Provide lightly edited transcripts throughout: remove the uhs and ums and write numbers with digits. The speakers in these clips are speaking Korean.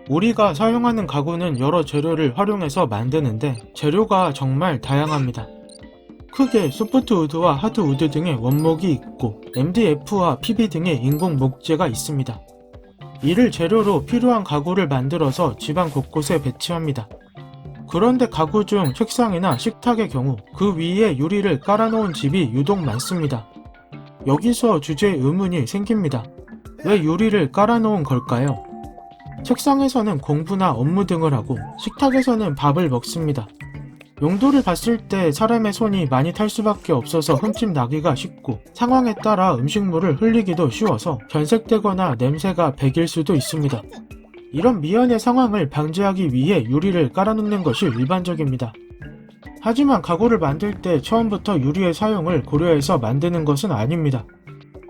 우리가 사용하는 가구는 여러 재료를 활용해서 만드는데 재료가 정말 다양합니다. 크게 소프트우드와 하드우드 등의 원목이 있고 MDF와 PB 등의 인공 목재가 있습니다. 이를 재료로 필요한 가구를 만들어서 집안 곳곳에 배치합니다. 그런데 가구 중 책상이나 식탁의 경우 그 위에 유리를 깔아놓은 집이 유독 많습니다. 여기서 주제에 의문이 생깁니다. 왜 유리를 깔아놓은 걸까요? 책상에서는 공부나 업무 등을 하고 식탁에서는 밥을 먹습니다. 용도를 봤을 때 사람의 손이 많이 탈 수밖에 없어서 흠집 나기가 쉽고 상황에 따라 음식물을 흘리기도 쉬워서 변색되거나 냄새가 배길 수도 있습니다. 이런 미연의 상황을 방지하기 위해 유리를 깔아놓는 것이 일반적입니다. 하지만 가구를 만들 때 처음부터 유리의 사용을 고려해서 만드는 것은 아닙니다.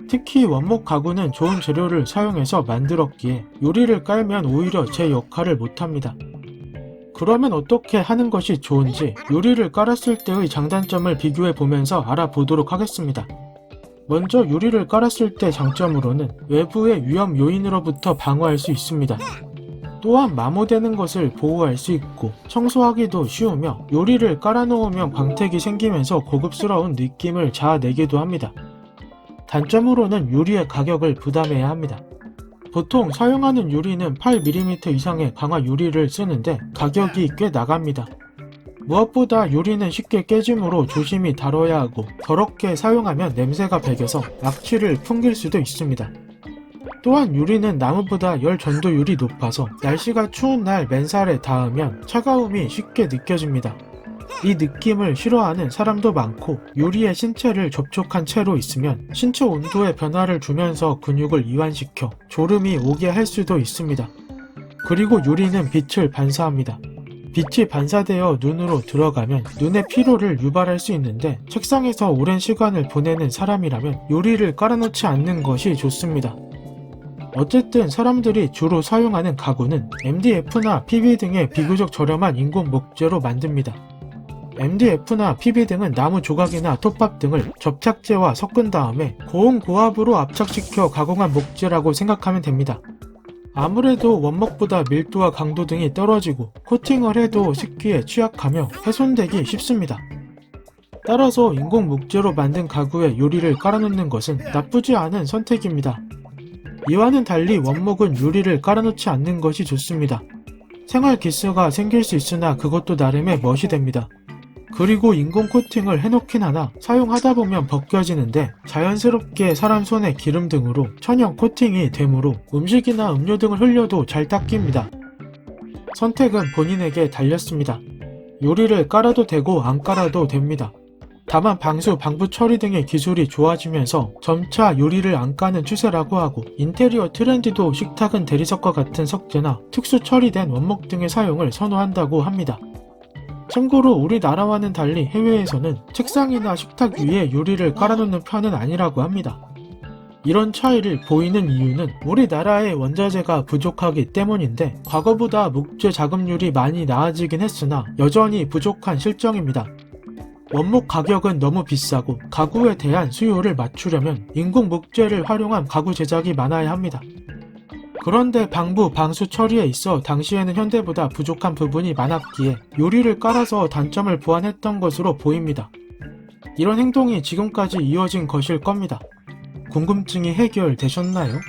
특히 원목 가구는 좋은 재료를 사용해서 만들었기에 유리를 깔면 오히려 제 역할을 못합니다. 그러면 어떻게 하는 것이 좋은지 유리를 깔았을 때의 장단점을 비교해 보면서 알아보도록 하겠습니다. 먼저 유리를 깔았을 때 장점으로는 외부의 위험 요인으로부터 방어할 수 있습니다. 또한 마모되는 것을 보호할 수 있고 청소하기도 쉬우며 유리를 깔아놓으면 광택이 생기면서 고급스러운 느낌을 자아내기도 합니다. 단점으로는 유리의 가격을 부담해야 합니다. 보통 사용하는 유리는 8mm 이상의 강화 유리를 쓰는데 가격이 꽤 나갑니다. 무엇보다 유리는 쉽게 깨지므로 조심히 다뤄야 하고 더럽게 사용하면 냄새가 배겨서 악취를 풍길 수도 있습니다. 또한 유리는 나무보다 열 전도율이 높아서 날씨가 추운 날 맨살에 닿으면 차가움이 쉽게 느껴집니다. 이 느낌을 싫어하는 사람도 많고 유리의 신체를 접촉한 채로 있으면 신체 온도에 변화를 주면서 근육을 이완시켜 졸음이 오게 할 수도 있습니다. 그리고 유리는 빛을 반사합니다. 빛이 반사되어 눈으로 들어가면 눈의 피로를 유발할 수 있는데 책상에서 오랜 시간을 보내는 사람이라면 유리를 깔아놓지 않는 것이 좋습니다. 어쨌든 사람들이 주로 사용하는 가구는 MDF나 PB 등의 비교적 저렴한 인공 목재로 만듭니다. MDF나 PB 등은 나무 조각이나 톱밥 등을 접착제와 섞은 다음에 고온고압으로 압착시켜 가공한 목재라고 생각하면 됩니다. 아무래도 원목보다 밀도와 강도 등이 떨어지고 코팅을 해도 습기에 취약하며 훼손되기 쉽습니다. 따라서 인공 목재로 만든 가구에 유리를 깔아놓는 것은 나쁘지 않은 선택입니다. 이와는 달리 원목은 유리를 깔아놓지 않는 것이 좋습니다. 생활 기스가 생길 수 있으나 그것도 나름의 멋이 됩니다. 그리고 인공 코팅을 해놓긴 하나 사용하다 보면 벗겨지는데 자연스럽게 사람 손에 기름 등으로 천연 코팅이 되므로 음식이나 음료 등을 흘려도 잘 닦입니다. 선택은 본인에게 달렸습니다. 유리를 깔아도 되고 안 깔아도 됩니다. 다만 방수, 방부 처리 등의 기술이 좋아지면서 점차 유리를 안 까는 추세라고 하고 인테리어 트렌드도 식탁은 대리석과 같은 석재나 특수 처리된 원목 등의 사용을 선호한다고 합니다. 참고로 우리나라와는 달리 해외에서는 책상이나 식탁 위에 유리를 깔아놓는 편은 아니라고 합니다. 이런 차이를 보이는 이유는 우리나라의 원자재가 부족하기 때문인데 과거보다 목재 자급률이 많이 나아지긴 했으나 여전히 부족한 실정입니다. 원목 가격은 너무 비싸고 가구에 대한 수요를 맞추려면 인공 목재를 활용한 가구 제작이 많아야 합니다. 그런데 방부, 방수 처리에 있어 당시에는 현대보다 부족한 부분이 많았기에 유리를 깔아서 단점을 보완했던 것으로 보입니다. 이런 행동이 지금까지 이어진 것일 겁니다. 궁금증이 해결되셨나요?